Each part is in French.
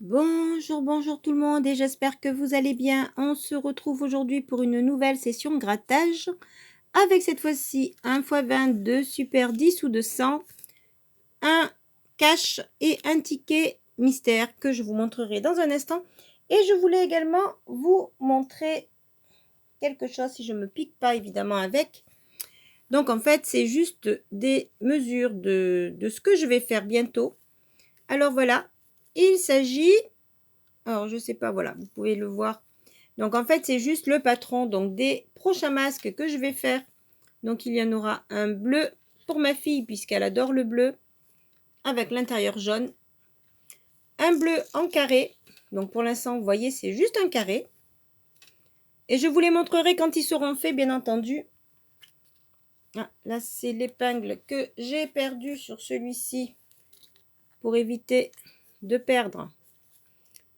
Bonjour, bonjour tout le monde et j'espère que vous allez bien. On se retrouve aujourd'hui pour une nouvelle session grattage avec cette fois-ci un x 20 de super 10 ou de 100, un cash et un ticket mystère que je vous montrerai dans un instant. Et je voulais également vous montrer quelque chose si je ne me pique pas évidemment avec. Donc en fait c'est juste des mesures de ce que je vais faire bientôt. Alors voilà, il s'agit... Alors, je sais pas, voilà, vous pouvez le voir. Donc, en fait, c'est juste le patron donc des prochains masques que je vais faire. Donc, il y en aura un bleu pour ma fille puisqu'elle adore le bleu avec l'intérieur jaune. Un bleu en carré. Donc, pour l'instant, vous voyez, c'est juste un carré. Et je vous les montrerai quand ils seront faits, bien entendu. Ah, là, c'est l'épingle que j'ai perdue sur celui-ci pour éviter de perdre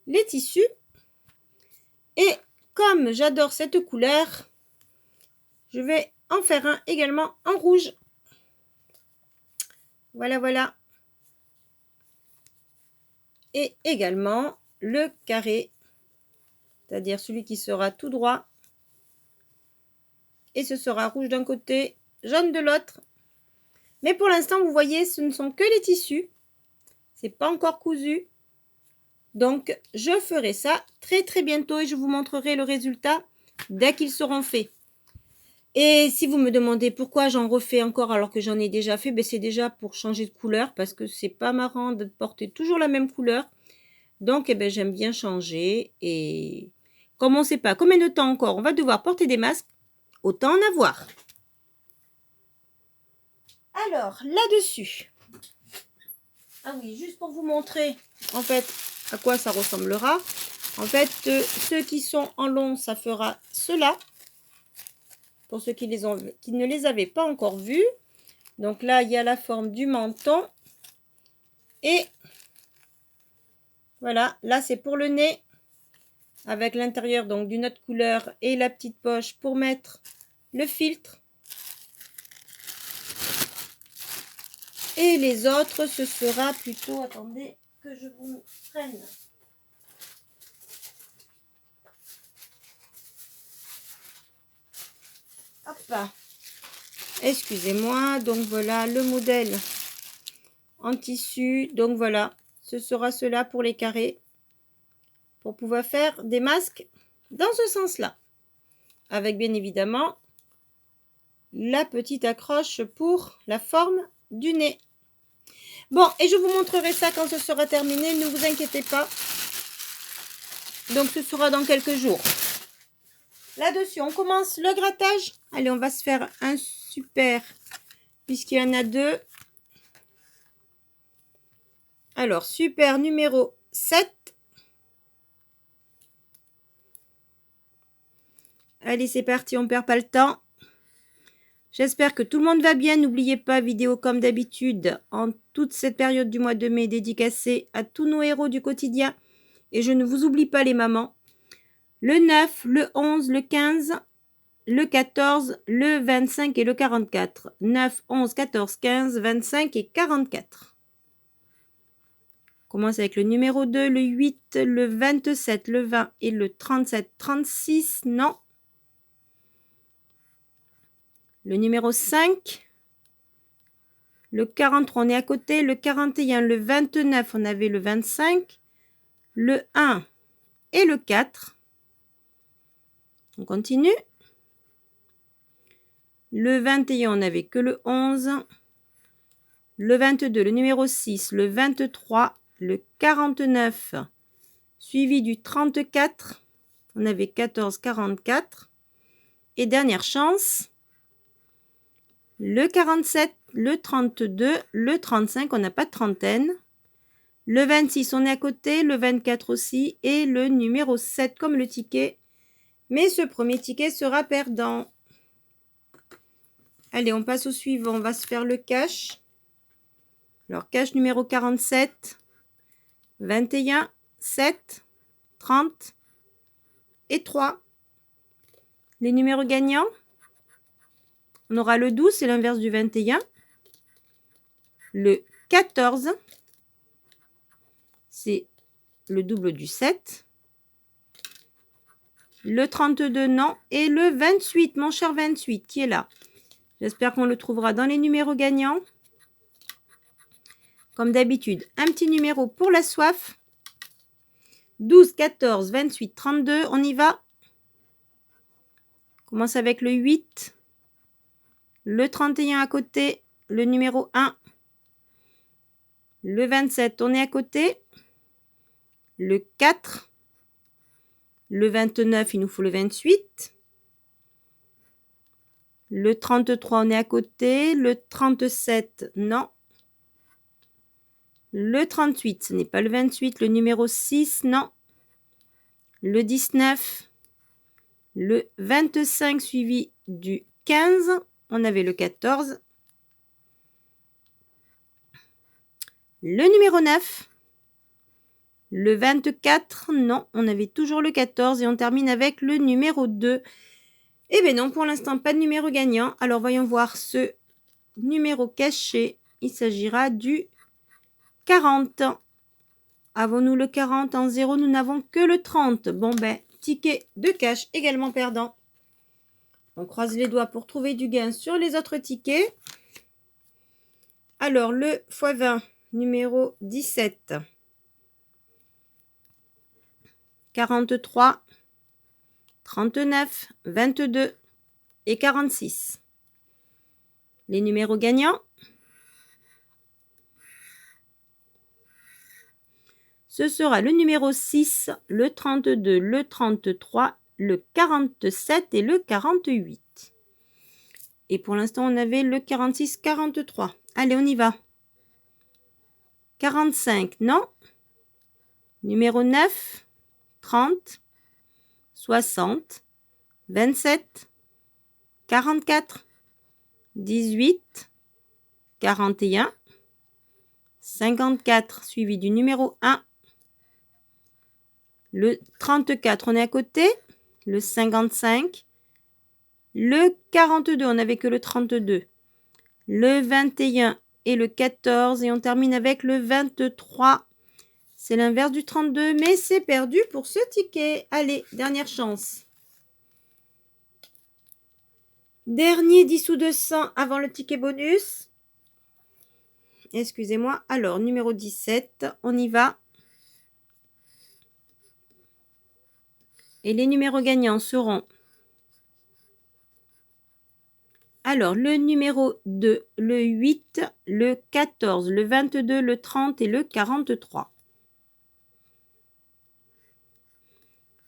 les tissus. Et comme j'adore cette couleur, je vais en faire un également en rouge. Voilà, voilà. Et également le carré, c'est-à-dire celui qui sera tout droit. Et ce sera rouge d'un côté, jaune de l'autre. Mais pour l'instant, vous voyez, ce ne sont que les tissus. C'est pas encore cousu. Donc, je ferai ça très très bientôt et je vous montrerai le résultat dès qu'ils seront faits. Et si vous me demandez pourquoi j'en refais encore alors que j'en ai déjà fait, ben c'est déjà pour changer de couleur parce que c'est pas marrant de porter toujours la même couleur. Donc, j'aime bien changer. Et comme on ne sait pas combien de temps encore on va devoir porter des masques, autant en avoir. Alors, là-dessus. Ah oui, juste pour vous montrer, en fait, à quoi ça ressemblera. En fait, ceux qui sont en long, ça fera cela. Pour ceux qui ne les avaient pas encore vus. Donc là, il y a la forme du menton. Et voilà, là, c'est pour le nez. Avec l'intérieur, donc, d'une autre couleur. Et la petite poche pour mettre le filtre. Et les autres, ce sera plutôt... Attendez que je vous prenne. Hop. Excusez-moi. Donc voilà le modèle en tissu. Donc voilà, ce sera cela pour les carrés. Pour pouvoir faire des masques dans ce sens-là. Avec bien évidemment la petite accroche pour la forme du nez. Bon, et je vous montrerai ça quand ce sera terminé, ne vous inquiétez pas. Donc ce sera dans quelques jours. Là-dessus, on commence le grattage. Allez, on va se faire un super, puisqu'il y en a deux. Alors, super numéro 7. Allez, c'est parti, on perd pas le temps. J'espère que tout le monde va bien. N'oubliez pas, vidéo comme d'habitude, en toute cette période du mois de mai, dédicacée à tous nos héros du quotidien. Et je ne vous oublie pas les mamans. Le 9, le 11, le 15, le 14, le 25 et le 44. 9, 11, 14, 15, 25 et 44. On commence avec le numéro 2, le 8, le 27, le 20 et le 37, 36. Non. Le numéro 5, le 43, on est à côté. Le 41, le 29, on avait le 25, le 1 et le 4. On continue. Le 21, on n'avait que le 11. Le 22, le numéro 6, le 23, le 49, suivi du 34. On avait 14, 44. Et dernière chance, le 47, le 32, le 35, on n'a pas de trentaine. Le 26, on est à côté, le 24 aussi, et le numéro 7 comme le ticket. Mais ce premier ticket sera perdant. Allez, on passe au suivant, on va se faire le cash. Alors, cash numéro 47, 21, 7, 30 et 3. Les numéros gagnants, on aura le 12, c'est l'inverse du 21. Le 14, c'est le double du 7. Le 32, non. Et le 28, mon cher 28, qui est là. J'espère qu'on le trouvera dans les numéros gagnants. Comme d'habitude, un petit numéro pour la soif. 12, 14, 28, 32. On y va. On commence avec le 8. Le 31 à côté. Le numéro 1. Le 27, on est à côté. Le 4. Le 29, il nous faut le 28. Le 33, on est à côté. Le 37, non. Le 38, ce n'est pas le 28. Le numéro 6, non. Le 19. Le 25 suivi du 15. On avait le 14. Le numéro 9. Le 24, non, on avait toujours le 14 et on termine avec le numéro 2. Eh bien non, pour l'instant, pas de numéro gagnant. Alors, voyons voir ce numéro caché. Il s'agira du 40. Avons-nous le 40 en 0? Nous n'avons que le 30. Bon, ben, ticket de cash également perdant. On croise les doigts pour trouver du gain sur les autres tickets. Alors, le x20, numéro 17. 43, 39, 22 et 46. Les numéros gagnants. Ce sera le numéro 6, le 32, le 33, le 47 et le 48. Et pour l'instant, on avait le 46, 43. Allez, on y va. 45, non. Numéro 9, 30, 60, 27, 44, 18, 41, 54 suivi du numéro 1, le 34 on est à côté, le 55, le 42 on n'avait que le 32, le 21 et le 14 et on termine avec le 23. C'est l'inverse du 32 mais c'est perdu pour ce ticket. Allez, dernière chance. Dernier 10 ou 200 avant le ticket bonus. Excusez-moi. Alors, numéro 17, on y va. Et les numéros gagnants seront... Alors, le numéro 2, le 8, le 14, le 22, le 30 et le 43.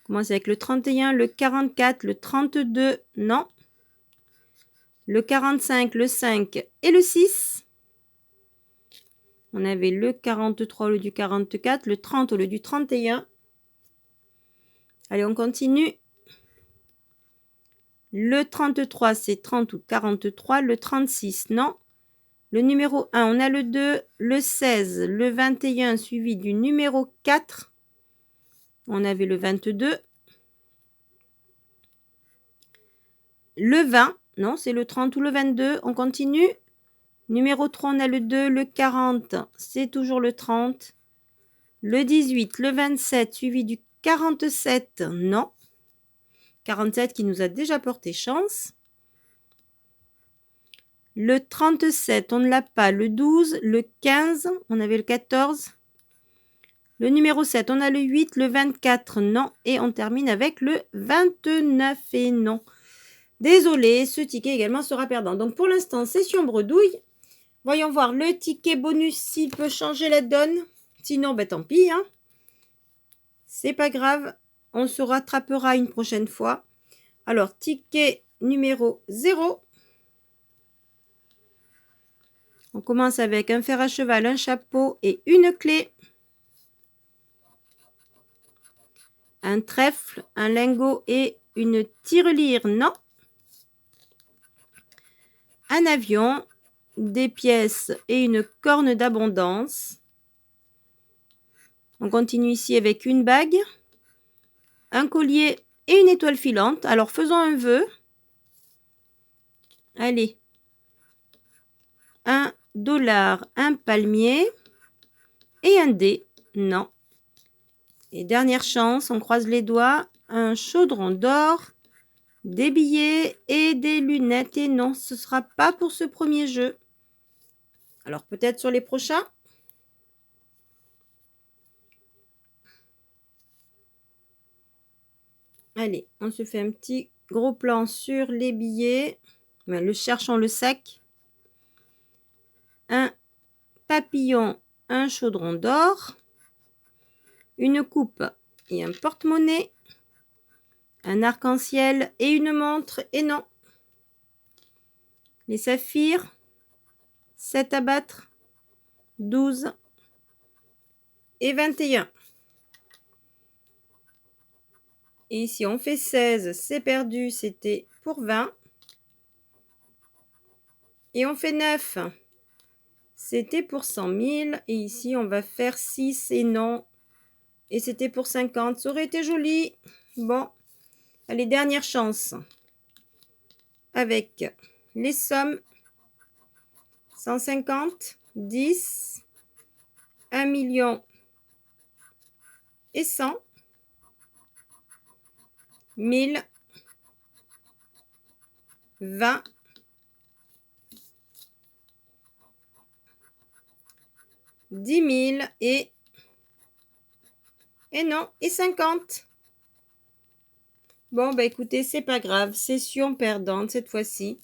On commence avec le 31, le 44, le 32, non. Le 45, le 5 et le 6. On avait le 43 au lieu du 44, le 30 au lieu du 31. Allez, on continue. Le 33, c'est 30 ou 43. Le 36, non. Le numéro 1, on a le 2, le 16, le 21 suivi du numéro 4. On avait le 22. Le 20, non, c'est le 30 ou le 22. On continue. Numéro 3, on a le 2, le 40, c'est toujours le 30. Le 18, le 27 suivi du 47, non. 47 qui nous a déjà porté chance. Le 37, on ne l'a pas. Le 12, le 15, on avait le 14. Le numéro 7, on a le 8, le 24, non. Et on termine avec le 29 et non. Désolé, ce ticket également sera perdant. Donc pour l'instant, session bredouille. Voyons voir le ticket bonus s'il peut changer la donne. Sinon, ben tant pis. Hein. C'est pas grave. On se rattrapera une prochaine fois. Alors, ticket numéro 0. On commence avec un fer à cheval, un chapeau et une clé. Un trèfle, un lingot et une tirelire, non. Un avion, des pièces et une corne d'abondance. On continue ici avec une bague, un collier et une étoile filante. Alors, faisons un vœu. Allez. $1, un palmier et un dé. Non. Et dernière chance, on croise les doigts. Un chaudron d'or, des billets et des lunettes. Et non, ce ne sera pas pour ce premier jeu. Alors peut-être sur les prochains. Allez, on se fait un petit gros plan sur les billets. Ben, le cherchons le sac. Un papillon, un chaudron d'or. Une coupe et un porte-monnaie. Un arc-en-ciel et une montre. Et non. Les saphirs. 7 à battre. 12. Et 21. Et ici, on fait 16. C'est perdu. C'était pour 20. Et on fait 9. C'était pour 100 000. Et ici, on va faire 6 et non. Et c'était pour 50. Ça aurait été joli. Bon. Allez, dernière chance. Avec les sommes. 150, 10, 1 million et 100, 1000, 20, 10 000 et non, et 50. Bon, bah écoutez, c'est pas grave. Session perdante cette fois-ci.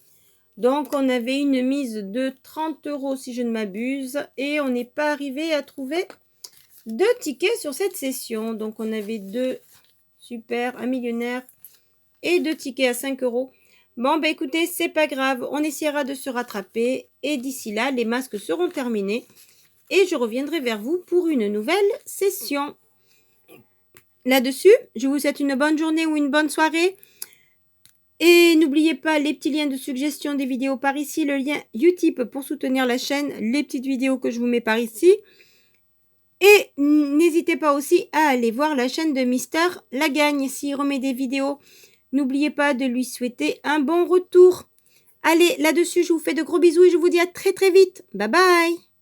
Donc, on avait une mise de 30 € si je ne m'abuse. Et on n'est pas arrivé à trouver 2 tickets sur cette session. Donc, on avait 2 super, un millionnaire et 2 tickets à 5 €. Bon, bah écoutez, c'est pas grave. On essaiera de se rattraper. Et d'ici là, les masques seront terminés. Et je reviendrai vers vous pour une nouvelle session. Là-dessus, je vous souhaite une bonne journée ou une bonne soirée. Et n'oubliez pas les petits liens de suggestion des vidéos par ici, le lien Utip pour soutenir la chaîne, les petites vidéos que je vous mets par ici. Et n'hésitez pas aussi à aller voir la chaîne de Mister Lagagne s'il remet des vidéos. N'oubliez pas de lui souhaiter un bon retour. Allez, là-dessus, je vous fais de gros bisous et je vous dis à très très vite. Bye bye!